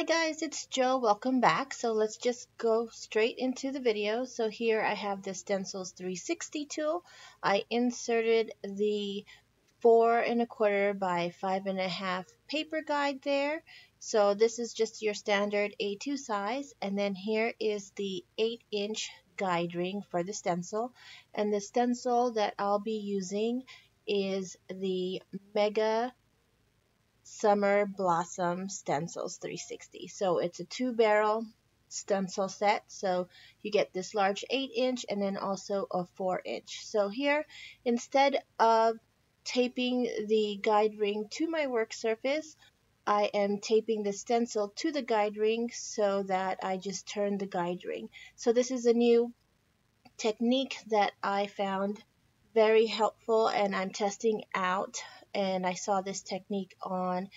guys, it's Joe. Welcome back. So let's just go straight into the video. So here I have the Stencils 360 tool. I inserted the 4¼ by 5½ paper guide there. So this is just your standard A2 size. And then here is the 8-inch guide ring for the stencil. And the stencil that I'll be using is the Mega Summer Blossom Stencils 360. So it's a 2-barrel stencil set. So you get this large 8-inch and then also a 4-inch. So here, instead of taping the guide ring to my work surface, I am taping the stencil to the guide ring so that I just turn the guide ring. So this is a new technique that I found very helpful and I'm testing out, and I saw this technique on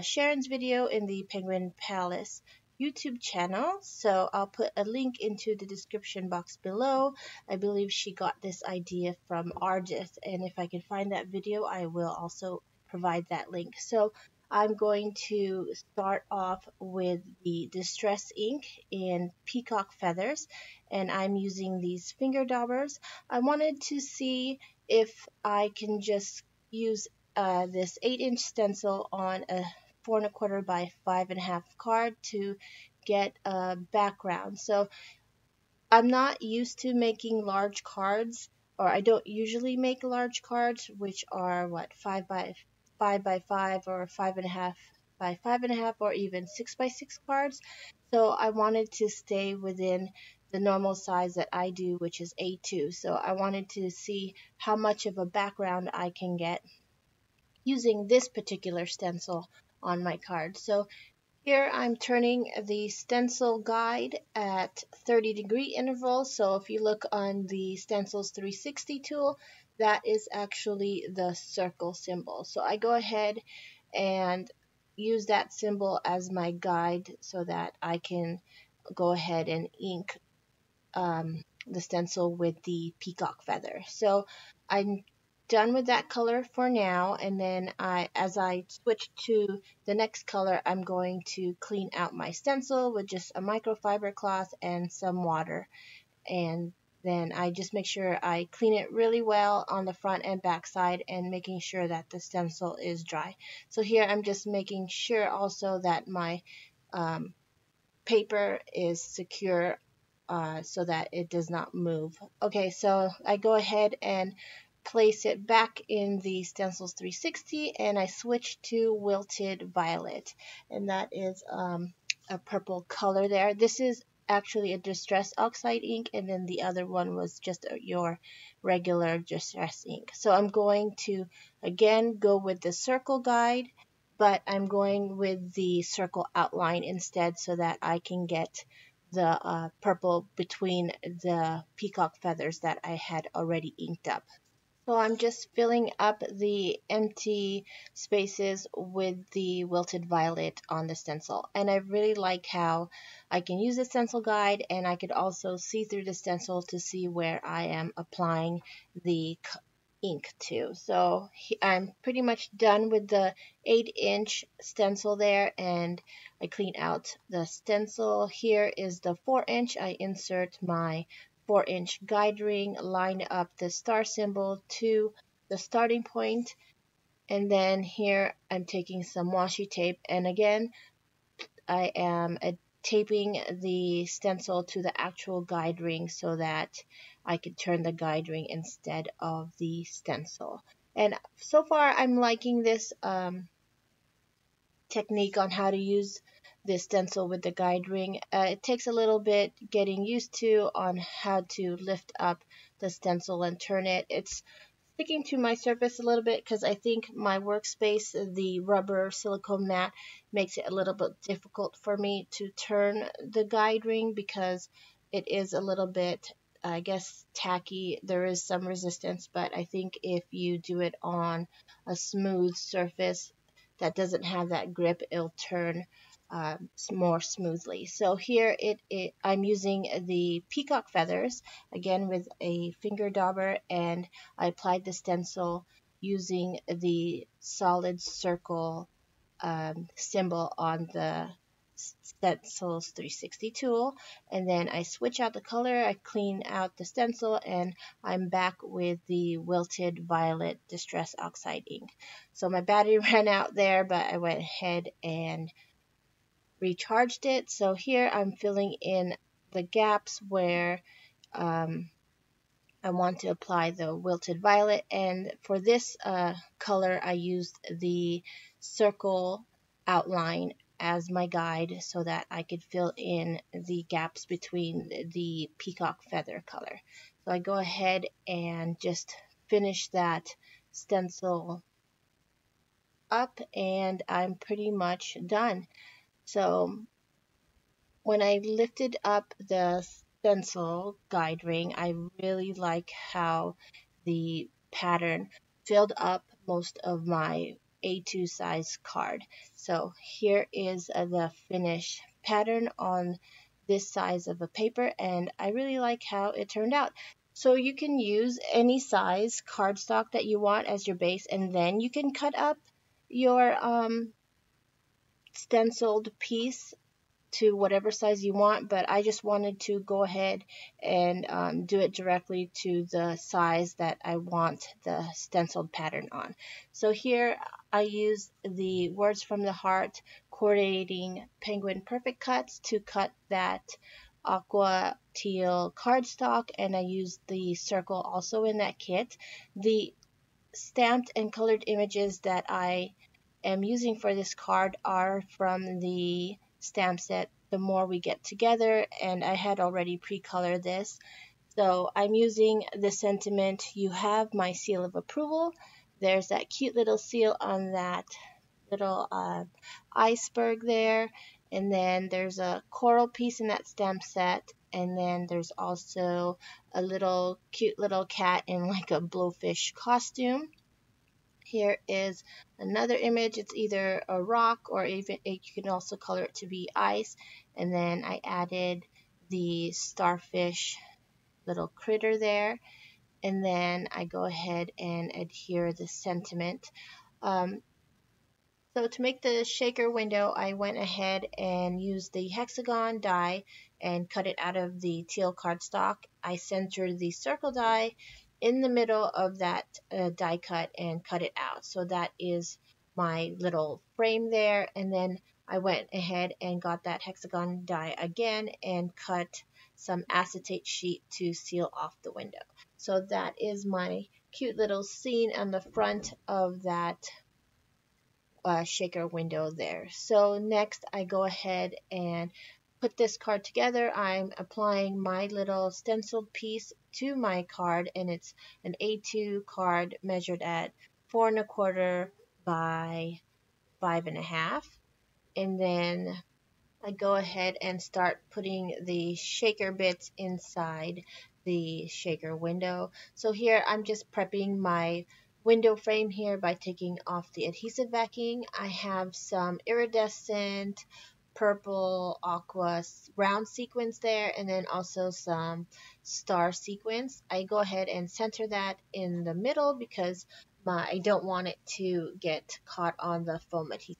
Sharon's video in the Penguin Palace YouTube channel, so I'll put a link into the description box below. I believe she got this idea from Ardith, and if I can find that video I will also provide that link. So I'm going to start off with the Distress ink in Peacock Feathers, and I'm using these finger daubers. I wanted to see if I can just use this 8-inch stencil on a 4¼ by 5½ card to get a background. So I'm not used to making large cards, or I don't usually make large cards, which are what, 5 by 5 or 5½ by 5½, or even 6 by 6 cards. So I wanted to stay within the normal size that I do, which is A2. So I wanted to see how much of a background I can get using this particular stencil on my card. So here I'm turning the stencil guide at 30-degree intervals. So if you look on the Stencils 360 tool, that is actually the circle symbol. So I go ahead and use that symbol as my guide so that I can go ahead and ink the stencil with the peacock feather. So I'm done with that color for now, and then as I switch to the next color, I'm going to clean out my stencil with just a microfiber cloth and some water, and then I just make sure I clean it really well on the front and back side and making sure that the stencil is dry. So here I'm just making sure also that my paper is secure so that it does not move. Okay, so I go ahead and place it back in the Stencils 360, and I switch to Wilted Violet, and that is a purple color there. This is actually a Distress Oxide ink, and then the other one was just your regular Distress ink. So I'm going to again go with the circle guide, but I'm going with the circle outline instead so that I can get the purple between the peacock feathers that I had already inked up. So I'm just filling up the empty spaces with the Wilted Violet on the stencil. And I really like how I can use the stencil guide, and I could also see through the stencil to see where I am applying the ink to. So I'm pretty much done with the 8-inch stencil there, and I clean out the stencil. Here is the 4-inch. I insert my 4-inch guide ring, line up the star symbol to the starting point, and then here I'm taking some washi tape, and again I am taping the stencil to the actual guide ring so that I could turn the guide ring instead of the stencil. And so far I'm liking this technique on how to use this stencil with the guide ring. It takes a little bit getting used to on how to lift up the stencil and turn it. It's sticking to my surface a little bit because I think my workspace, the rubber silicone mat, makes it a little bit difficult for me to turn the guide ring because it is a little bit, I guess, tacky. There is some resistance, but I think if you do it on a smooth surface that doesn't have that grip, it'll turn more smoothly. So here I'm using the peacock feathers again with a finger dauber, and I applied the stencil using the solid circle symbol on the Stencils 360 tool, and then I switch out the color, I clean out the stencil, and I'm back with the Wilted Violet Distress Oxide ink. So my battery ran out there, but I went ahead and recharged it. So here I'm filling in the gaps where I want to apply the Wilted Violet, and for this color I used the circle outline as my guide so that I could fill in the gaps between the peacock feather color. So I go ahead and just finish that stencil up, and I'm pretty much done. So when I lifted up the stencil guide ring, I really like how the pattern filled up most of my A2 size card. So here is the finished pattern on this size of a paper, and I really like how it turned out. So you can use any size cardstock that you want as your base, and then you can cut up your stenciled piece to whatever size you want, but I just wanted to go ahead and do it directly to the size that I want the stenciled pattern on. So here I use the Words from the Heart Coordinating Penguin Perfect Cuts to cut that aqua teal cardstock, and I used the circle also in that kit. The stamped and colored images that I am using for this card are from the stamp set The More We Get Together, and I had already pre-colored this. So I'm using the sentiment, "You have my seal of approval." There's that cute little seal on that little iceberg there, and then there's a coral piece in that stamp set, and then there's also a little cute little cat in like a blowfish costume. Here is another image. It's either a rock, or even you can also color it to be ice. And then I added the starfish little critter there. And then I go ahead and adhere the sentiment. So to make the shaker window, I went ahead and used the hexagon die and cut it out of the teal cardstock. I centered the circle die in the middle of that die cut and cut it out. So that is my little frame there. And then I went ahead and got that hexagon die again and cut some acetate sheet to seal off the window. So that is my cute little scene on the front of that shaker window there. So next I go ahead and put this card together. I'm applying my little stenciled piece to my card, and it's an A2 card measured at 4 1/4 by 5 1/2. And then I go ahead and start putting the shaker bits inside the shaker window. So here I'm just prepping my window frame here by taking off the adhesive backing. I have some iridescent purple aqua round sequins there, and then also some star sequins. I go ahead and center that in the middle because I don't want it to get caught on the foam adhesive.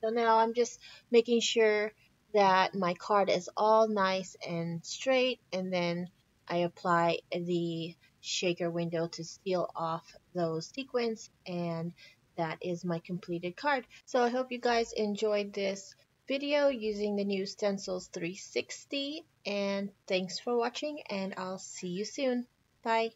So now I'm just making sure that my card is all nice and straight, and then I apply the shaker window to seal off those sequins, and that is my completed card. So I hope you guys enjoyed this video using the new Stencils 360, and thanks for watching, and I'll see you soon. Bye.